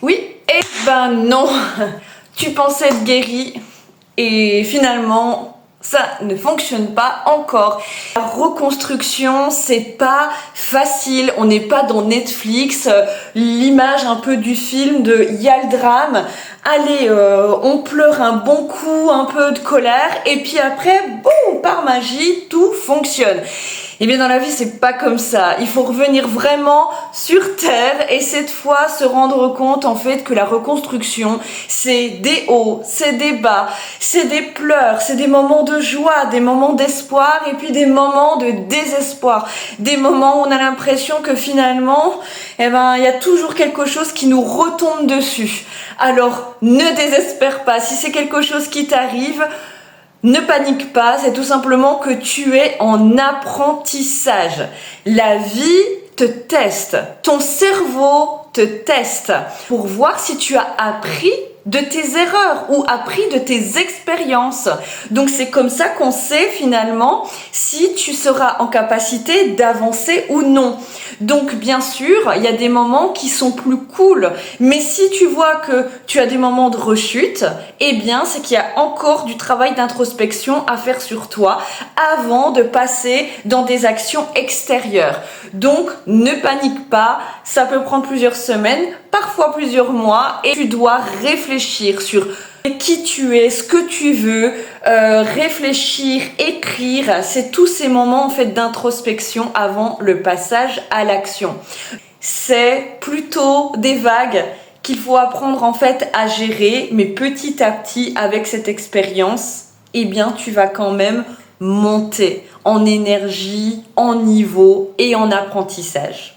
Oui, et ben non, tu pensais être guéri et finalement ça ne fonctionne pas encore. La reconstruction, c'est pas facile, on n'est pas dans Netflix, l'image un peu du film de y a le drame, allez, on pleure un bon coup, un peu de colère et puis après, boum, par magie, tout fonctionne. Eh bien dans la vie c'est pas comme ça, il faut revenir vraiment sur terre et cette fois se rendre compte en fait que la reconstruction c'est des hauts, c'est des bas, c'est des pleurs, c'est des moments de joie, des moments d'espoir et puis des moments de désespoir, des moments où on a l'impression que finalement il y a toujours quelque chose qui nous retombe dessus. Alors ne désespère pas, si c'est quelque chose qui t'arrive, ne panique pas, c'est tout simplement que tu es en apprentissage. La vie te teste, ton cerveau te teste pour voir si tu as appris de tes erreurs ou appris de tes expériences. Donc c'est comme ça qu'on sait finalement si tu seras en capacité d'avancer ou non. Donc bien sûr, il y a des moments qui sont plus cool, mais si tu vois que tu as des moments de rechute, eh bien c'est qu'il y a encore du travail d'introspection à faire sur toi avant de passer dans des actions extérieures. Donc ne panique pas, ça peut prendre plusieurs semaines, parfois plusieurs mois, et tu dois réfléchir sur qui tu es, ce que tu veux, réfléchir, écrire. C'est tous ces moments en fait d'introspection avant le passage à l'action. C'est plutôt des vagues qu'il faut apprendre en fait à gérer, mais petit à petit avec cette expérience, eh bien tu vas quand même monter en énergie, en niveau et en apprentissage.